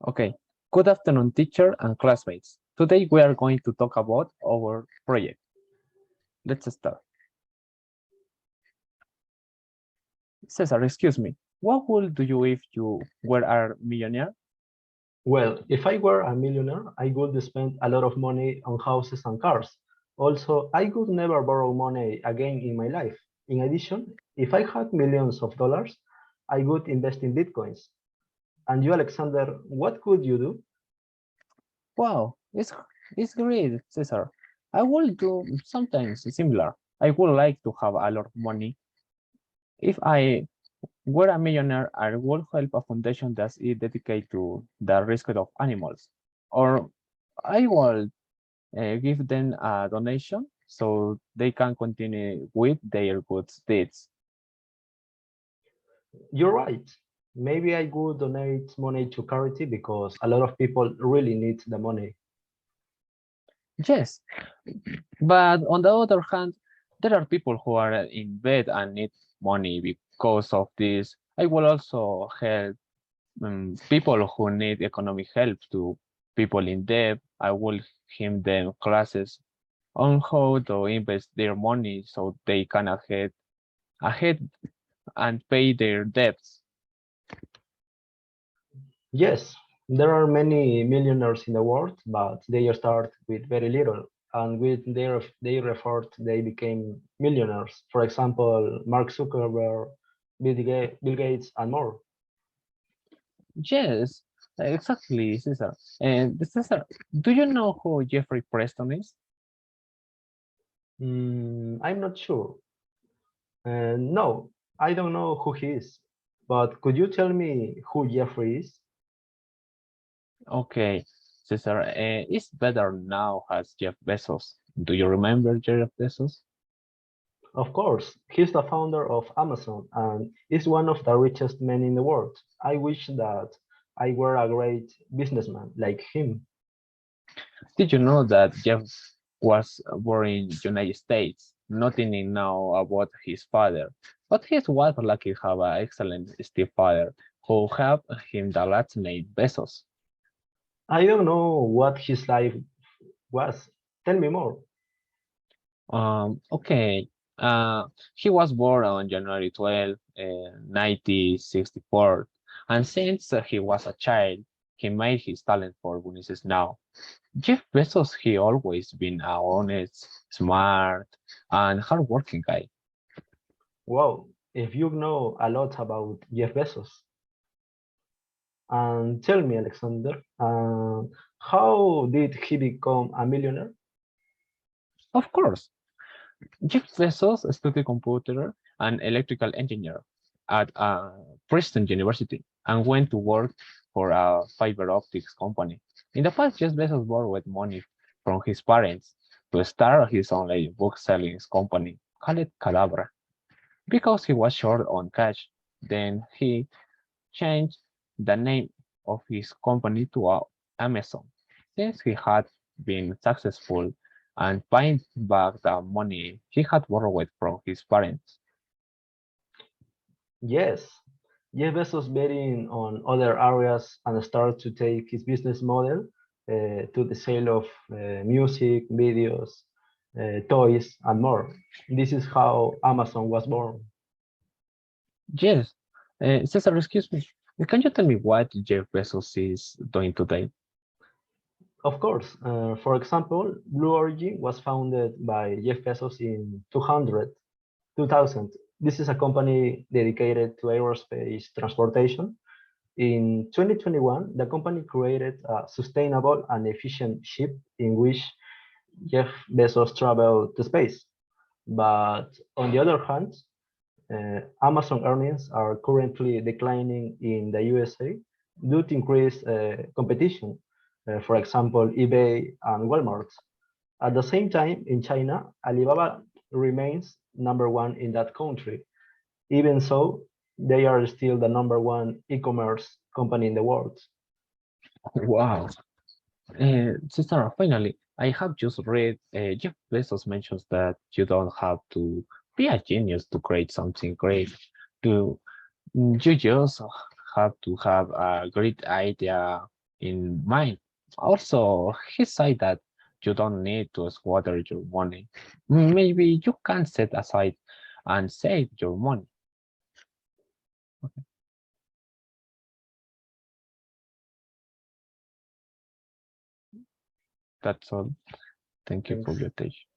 Okay, good afternoon, teacher and classmates. Today we are going to talk about our project. Let's start. Cesar, excuse me. What would do you if you were a millionaire? Well, if I were a millionaire, I would spend a lot of money on houses and cars. Also, I would never borrow money again in my life. In addition, if I had millions of dollars, I would invest in bitcoins. And you, Alexander, what could you do? Wow, it's great, Cesar. I will do sometimes similar. I would like to have a lot of money. If I were a millionaire, I would help a foundation that is dedicated to the rescue of animals. Or I will give them a donation so they can continue with their good deeds. You're right. Maybe I would donate money to charity because a lot of people really need the money. Yes, but on the other hand, there are people who are in bed and need money because of this. I will also help people who need economic help to people in debt. I will give them classes on how to invest their money so they can ahead and pay their debts. Yes, there are many millionaires in the world, but they start with very little. And with their effort, they became millionaires. For example, Mark Zuckerberg, Bill Gates, and more. Yes, exactly, Cesar. And Cesar, do you know who Jeffrey Preston is? I'm not sure. No, I don't know who he is. But could you tell me who Jeffrey is? Okay, Cesar, it's better now as Jeff Bezos. Do you remember Jeff Bezos? Of course, he's the founder of Amazon and is one of the richest men in the world. I wish that I were a great businessman like him. Did you know that Jeff was born in United States? Nothing know about his father, but his wife lucky have an excellent stepfather who helped him the last name Bezos. I don't know what his life was. Tell me more. Okay. He was born on January 12, 1964, and since he was a child, he made his talent for businesses now. Jeff Bezos, he always been a honest, smart, and hardworking guy. Wow, if you know a lot about Jeff Bezos. And tell me, Alexander, how did he become a millionaire? Of course, Jeff Bezos studied computer and electrical engineer at Princeton University and went to work for a fiber optics company. In the past, Jeff Bezos borrowed money from his parents to start his online book selling company called Cadabra because he was short on cash. Then he changed the name of his company to Amazon since he had been successful and paying back the money he had borrowed from his parents. Yes, Jeff Bezos betting on other areas and started to take his business model to the sale of music, videos, toys, and more. This is how Amazon was born. Yes, Cesar, excuse me. Can you tell me what Jeff Bezos is doing today? Of course, for example, Blue Origin was founded by Jeff Bezos in 2000. This is a company dedicated to aerospace transportation. In 2021, the company created a sustainable and efficient ship in which Jeff Bezos traveled to space. But on the other hand, Amazon earnings are currently declining in the USA due to increased competition, for example, eBay and Walmart. At the same time, in China, Alibaba remains number one in that country. Even so, they are still the number one e-commerce company in the world. Wow. Cesar, finally, I have just read Jeff Bezos mentions that you don't have to be a genius to create something great. To You just have to have a great idea, in mind. Also, he said that you don't need to squander your money. Maybe you can set aside and save your money. That's all. Thank you for Thanks. your attention.